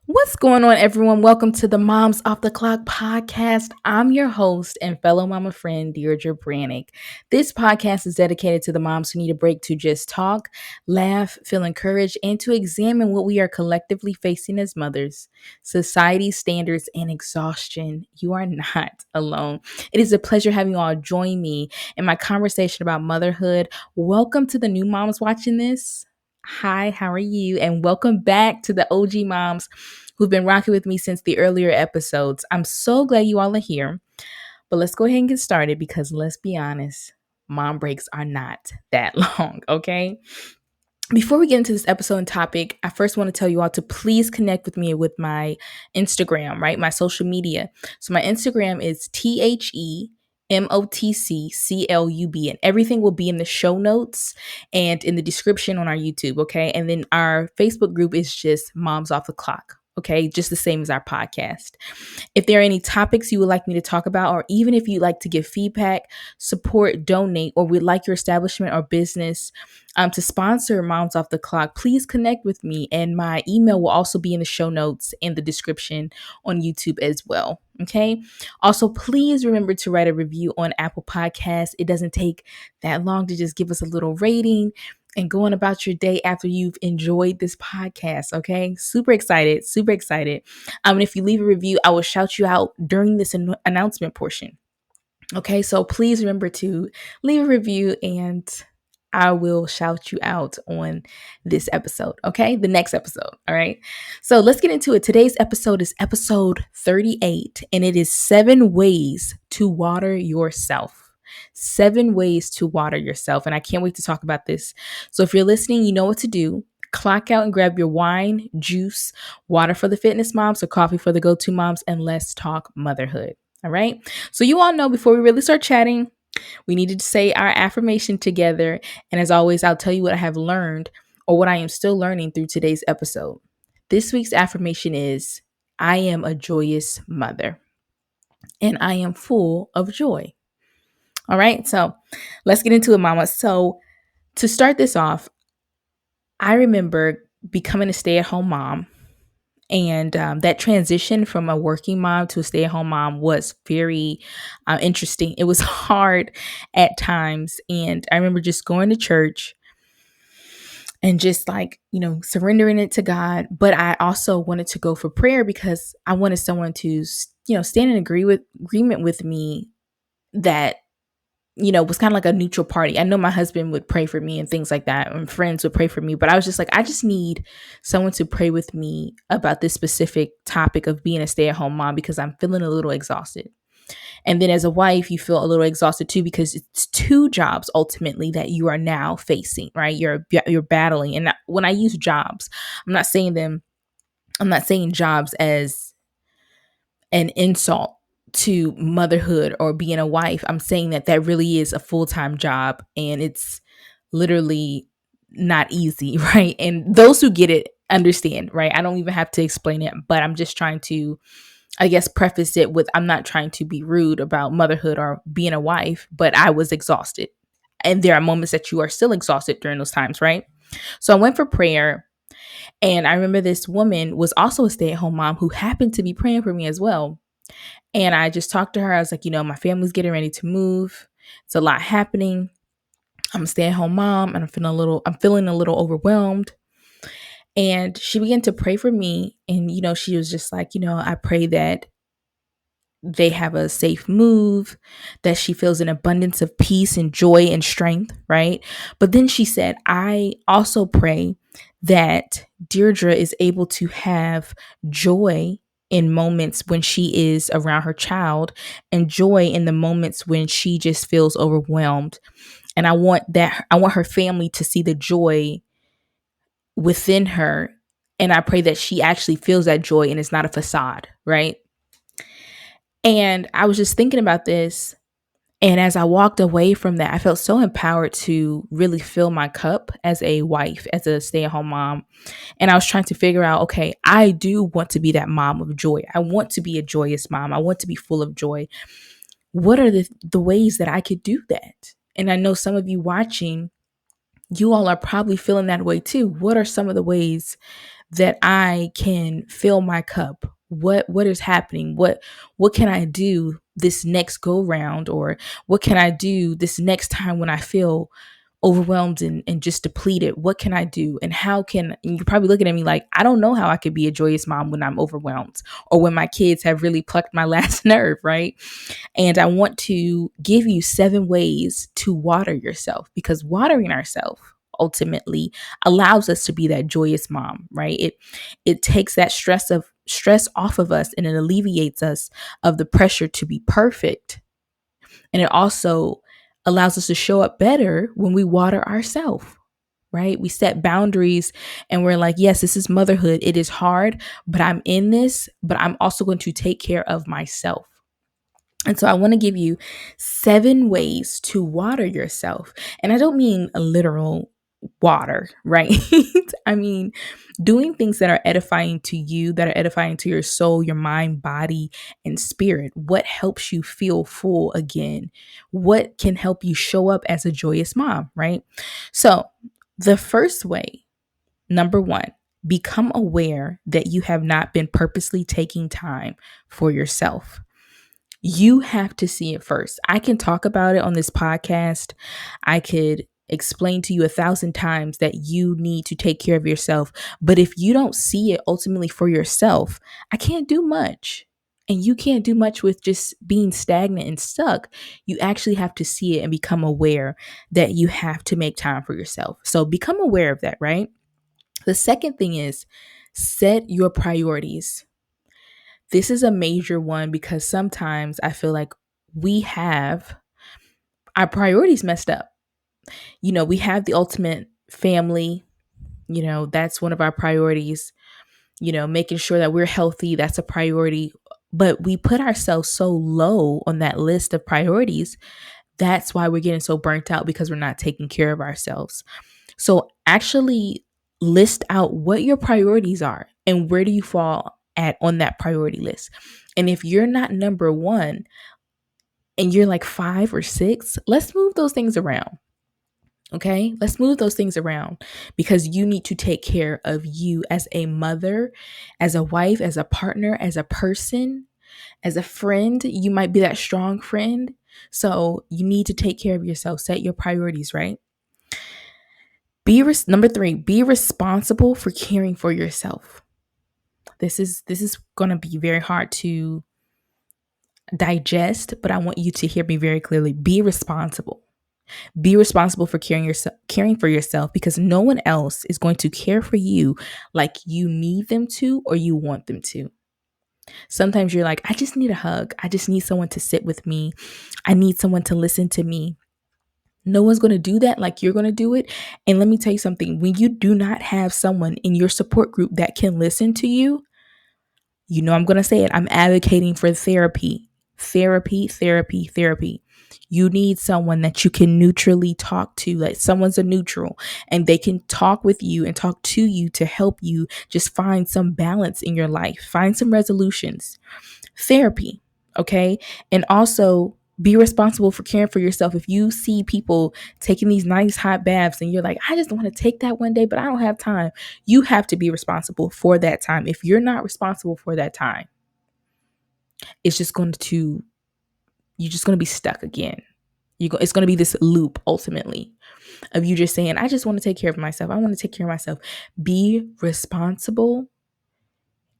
What's going on, everyone? Welcome to the Moms Off the Clock podcast. I'm your host and fellow mama friend, Deirdre Brannick. This podcast is dedicated to the moms who need a break to just talk, laugh, feel encouraged, and to examine what we are collectively facing as mothers, society standards, and exhaustion. You are not alone. It is a pleasure having you all join me in my conversation about motherhood. Welcome to the new moms watching this. Hi, how are you? And welcome back to the OG moms who've been rocking with me since the earlier episodes. I'm so glad you all are here. But let's go ahead and get started because let's be honest, mom breaks are not that long, okay? Before we get into this episode and topic, I first want to tell you all to please connect with me with my Instagram, right? My social media. So my Instagram is THEMOTCCLUB, and everything will be in the show notes and in the description on our YouTube, okay? And then our Facebook group is just Moms Off the Clock, okay? Just the same as our podcast. If there are any topics you would like me to talk about, or even if you'd like to give feedback, support, donate, or would like your establishment or business to sponsor Moms Off the Clock, please connect with me. And my email will also be in the show notes and the description on YouTube as well. Okay. Also, please remember to write a review on Apple Podcasts. It doesn't take that long to just give us a little rating and go on about your day after you've enjoyed this podcast. Okay. Super excited. Super excited. And if you leave a review, I will shout you out during this announcement portion. Okay. So please remember to leave a review and I will shout you out on this episode, okay? The next episode, all right? So let's get into it. Today's episode is episode 38, and it is 7 ways to water yourself. 7 ways to water yourself, and I can't wait to talk about this. So if you're listening, you know what to do. Clock out and grab your wine, juice, water for the fitness moms, or coffee for the go-to moms, and let's talk motherhood, all right? So you all know before we really start chatting, we needed to say our affirmation together. And as always, I'll tell you what I have learned or what I am still learning through today's episode. This week's affirmation is I am a joyous mother and I am full of joy. All right, so let's get into it, mama. So to start this off, I remember becoming a stay-at-home mom. And that transition from a working mom to a stay-at-home mom was very interesting. It was hard at times. And I remember just going to church and just surrendering it to God. But I also wanted to go for prayer because I wanted someone to, stand in agreement with me that was kind of like a neutral party. I know my husband would pray for me and things like that, and friends would pray for me, but I was just like, I just need someone to pray with me about this specific topic of being a stay-at-home mom because I'm feeling a little exhausted. And then as a wife, you feel a little exhausted too because it's 2 jobs ultimately that you are now facing, right? You're battling. And when I use jobs, I'm not saying jobs as an insult to motherhood or being a wife. I'm saying that really is a full-time job and it's literally not easy, right? And those who get it understand, right? I don't even have to explain it, but I'm just trying to, I guess, preface it with I'm not trying to be rude about motherhood or being a wife, but I was exhausted. And there are moments that you are still exhausted during those times, right? So I went for prayer. And I remember this woman was also a stay-at-home mom who happened to be praying for me as well. And I just talked to her. I was like, my family's getting ready to move. It's a lot happening. I'm a stay-at-home mom and I'm feeling a little overwhelmed. And she began to pray for me. And, she was just like, I pray that they have a safe move, that she feels an abundance of peace and joy and strength, right? But then she said, I also pray that Deirdre is able to have joy in moments when she is around her child and joy in the moments when she just feels overwhelmed. And I want her family to see the joy within her. And I pray that she actually feels that joy and it's not a facade, right? And I was just thinking about this. And as I walked away from that, I felt so empowered to really fill my cup as a wife, as a stay-at-home mom. And I was trying to figure out, okay, I do want to be that mom of joy. I want to be a joyous mom. I want to be full of joy. What are the ways that I could do that? And I know some of you watching, you all are probably feeling that way too. What are some of the ways that I can fill my cup? What is happening? What can I do this next go round, or what can I do this next time when I feel overwhelmed and just depleted? What can I do? And how can, and you're probably looking at me like, I don't know how I could be a joyous mom when I'm overwhelmed or when my kids have really plucked my last nerve, right? And I want to give you 7 ways to water yourself, because watering ourselves ultimately allows us to be that joyous mom, right? It takes that stress off of us, and it alleviates us of the pressure to be perfect. And it also allows us to show up better when we water ourselves, right? We set boundaries and we're like, yes, this is motherhood. It is hard, but I'm in this, but I'm also going to take care of myself. And so I want to give you 7 ways to water yourself. And I don't mean a literal water, right? I mean, doing things that are edifying to you, that are edifying to your soul, your mind, body, and spirit. What helps you feel full again? What can help you show up as a joyous mom, right? So, the first way, number 1, become aware that you have not been purposely taking time for yourself. You have to see it first. I can talk about it on this podcast. I could explain to you 1,000 times that you need to take care of yourself. But if you don't see it ultimately for yourself, I can't do much. And you can't do much with just being stagnant and stuck. You actually have to see it and become aware that you have to make time for yourself. So become aware of that, right? The second thing is set your priorities. This is a major one because sometimes I feel like we have our priorities messed up. We have the ultimate family, that's one of our priorities. Making sure that we're healthy, that's a priority. But we put ourselves so low on that list of priorities. That's why we're getting so burnt out, because we're not taking care of ourselves. So actually list out what your priorities are and where do you fall at on that priority list. And if you're not number 1 and you're like 5 or 6, let's move those things around. Okay, let's move those things around, because you need to take care of you as a mother, as a wife, as a partner, as a person, as a friend. You might be that strong friend. So you need to take care of yourself, set your priorities, right? Number 3, be responsible for caring for yourself. This is going to be very hard to digest, but I want you to hear me very clearly. Be responsible. Be responsible for caring for yourself, because no one else is going to care for you like you need them to or you want them to. Sometimes you're like, I just need a hug. I just need someone to sit with me. I need someone to listen to me. No one's going to do that like you're going to do it. And let me tell you something. When you do not have someone in your support group that can listen to you, I'm going to say it. I'm advocating for therapy. Therapy, therapy, therapy. You need someone that you can neutrally talk to, like someone's a neutral, and they can talk with you and talk to you to help you just find some balance in your life, find some resolutions. Therapy, okay? And also be responsible for caring for yourself. If you see people taking these nice hot baths and you're like, I just want to take that one day, but I don't have time, you have to be responsible for that time. If you're not responsible for that time, it's just going to, you're just going to be stuck again. It's going to be this loop ultimately of you just saying, I just want to take care of myself. I want to take care of myself. Be responsible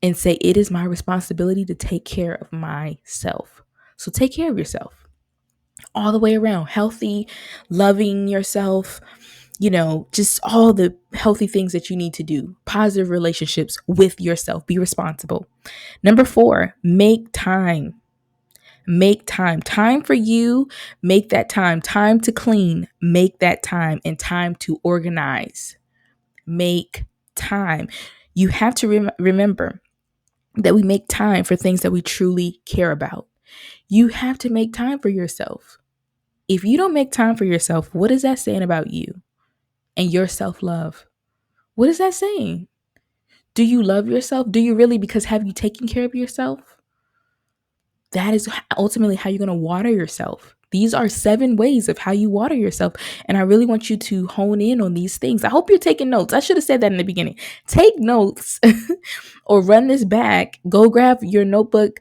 and say, it is my responsibility to take care of myself. So take care of yourself all the way around. Healthy, loving yourself, just all the healthy things that you need to do. Positive relationships with yourself. Be responsible. Number 4, make time. Make time for you. Make that time to clean, make that time, and time to organize. Make time. You have to remember that we make time for things that we truly care about. You have to make time for yourself. If you don't make time for yourself, what is that saying about you and your self-love? What is that saying? Do you love yourself? Do you really? Because have you taken care of yourself? That is ultimately how you're going to water yourself. These are 7 ways of how you water yourself. And I really want you to hone in on these things. I hope you're taking notes. I should have said that in the beginning. Take notes or run this back. Go grab your notebook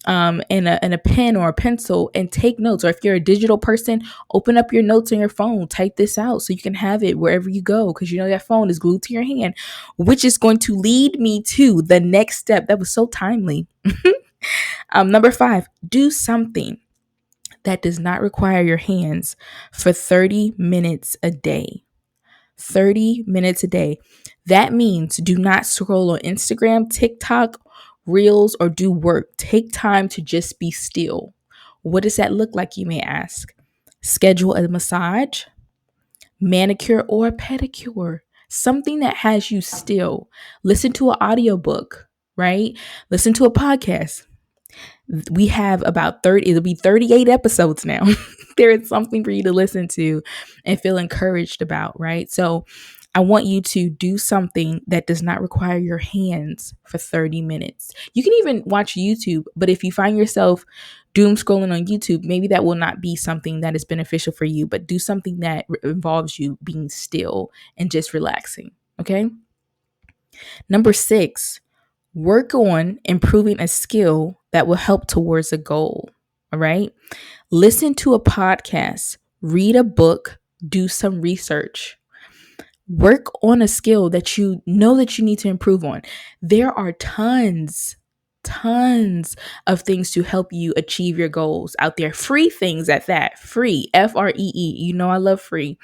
and a pen or a pencil and take notes. Or if you're a digital person, open up your notes on your phone. Type this out so you can have it wherever you go, because you know that phone is glued to your hand, which is going to lead me to the next step. That was so timely. Number 5, do something that does not require your hands for 30 minutes a day. 30 minutes a day. That means do not scroll on Instagram, TikTok, Reels, or do work. Take time to just be still. What does that look like, you may ask? Schedule a massage, manicure, or a pedicure. Something that has you still. Listen to an audiobook, right? Listen to a podcast. We have about 30, it'll be 38 episodes now. There is something for you to listen to and feel encouraged about, right? So I want you to do something that does not require your hands for 30 minutes. You can even watch YouTube, but if you find yourself doom scrolling on YouTube, maybe that will not be something that is beneficial for you, but do something that involves you being still and just relaxing, okay? Number 6, work on improving a skill that will help towards a goal. All right. Listen to a podcast, read a book, do some research. Work on a skill that you know that you need to improve on. There are tons of things to help you achieve your goals out there. Free things at that. Free, FREE. You know I love free.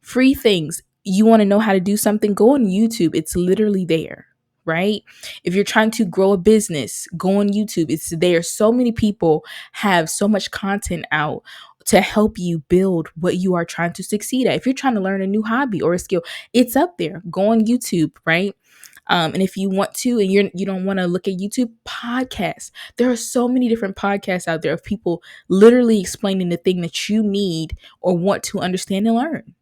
Free things. You want to know how to do something? Go on YouTube. It's literally there, right? If you're trying to grow a business, go on YouTube. It's there. So many people have so much content out to help you build what you are trying to succeed at. If you're trying to learn a new hobby or a skill, it's up there. Go on YouTube, right? And if you want to, and you don't want to look at YouTube, podcasts. There are so many different podcasts out there of people literally explaining the thing that you need or want to understand and learn.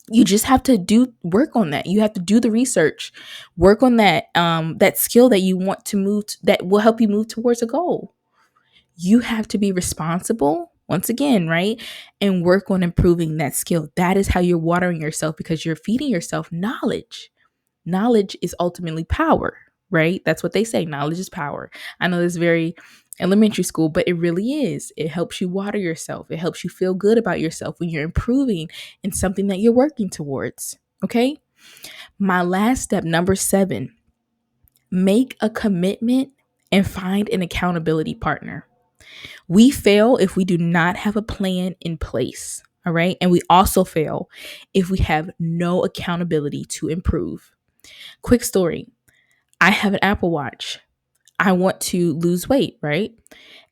You just have to do work on that. You have to do the research, work on that that skill that you want to move that will help you move towards a goal. You have to be responsible once again, right? And work on improving that skill. That is how you're watering yourself, because you're feeding yourself knowledge. Knowledge is ultimately power, right? That's what they say. Knowledge is power. I know it's very elementary school, but it really is. It helps you water yourself. It helps you feel good about yourself when you're improving in something that you're working towards. Okay. My last step, number 7, make a commitment and find an accountability partner. We fail if we do not have a plan in place. All right. And we also fail if we have no accountability to improve. Quick story. I have an Apple Watch. I want to lose weight, right?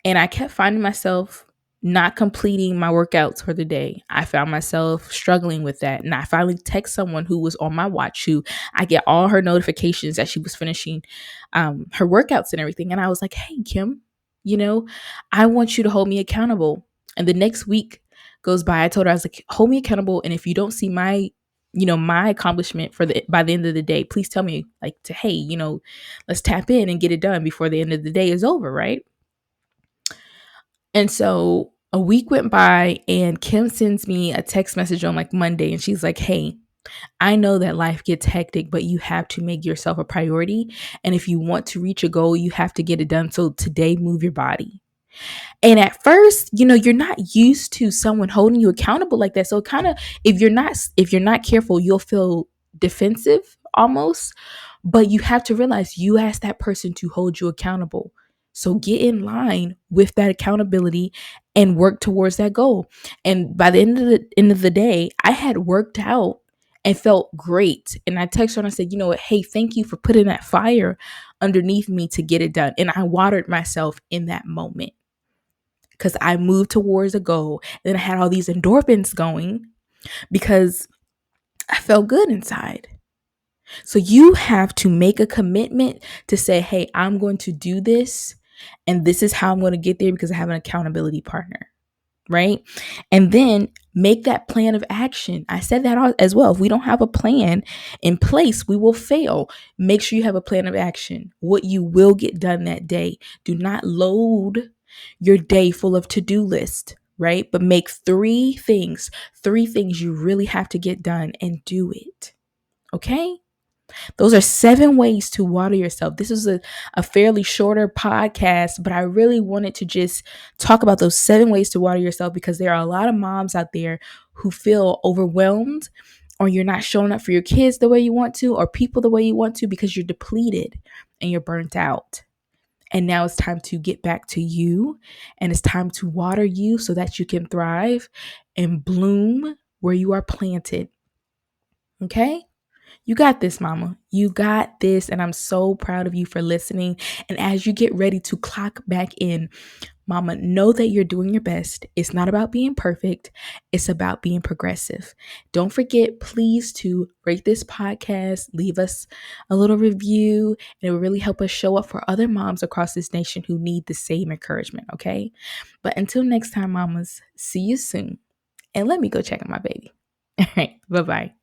And I kept finding myself not completing my workouts for the day. I found myself struggling with that. And I finally text someone who was on my watch, who I get all her notifications that she was finishing her workouts and everything. And I was like, hey, Kim, I want you to hold me accountable. And the next week goes by. I told her, I was like, hold me accountable. And if you don't see my accomplishment by the end of the day, please tell me, like, hey, let's tap in and get it done before the end of the day is over, right? And so a week went by and Kim sends me a text message on like Monday, and she's like, hey, I know that life gets hectic, but you have to make yourself a priority. And if you want to reach a goal, you have to get it done. So today, move your body. And at first, you're not used to someone holding you accountable like that. So kind of, if you're not careful, you'll feel defensive almost, but you have to realize you asked that person to hold you accountable. So get in line with that accountability and work towards that goal. And by the end of the day, I had worked out and felt great. And I texted her and I said, you know what? Hey, thank you for putting that fire underneath me to get it done. And I watered myself in that moment, because I moved towards a goal. And I had all these endorphins going because I felt good inside. So you have to make a commitment to say, hey, I'm going to do this. And this is how I'm going to get there, because I have an accountability partner. Right? And then make that plan of action. I said that as well. If we don't have a plan in place, we will fail. Make sure you have a plan of action, what you will get done that day. Do not load your day full of to-do list. right? But make three things you really have to get done and do it. Okay? Those are 7 ways to water yourself. This is a fairly shorter podcast, but I really wanted to just talk about those 7 ways to water yourself because there are a lot of moms out there who feel overwhelmed, or you're not showing up for your kids the way you want to, or people the way you want to, because you're depleted and you're burnt out. And now it's time to get back to you, and it's time to water you so that you can thrive and bloom where you are planted. Okay? You got this, mama. You got this. And I'm so proud of you for listening. And as you get ready to clock back in, mama, know that you're doing your best. It's not about being perfect. It's about being progressive. Don't forget, please, to rate this podcast, leave us a little review, and it will really help us show up for other moms across this nation who need the same encouragement. Okay. But until next time, mamas, see you soon. And let me go check on my baby. All right. Bye-bye.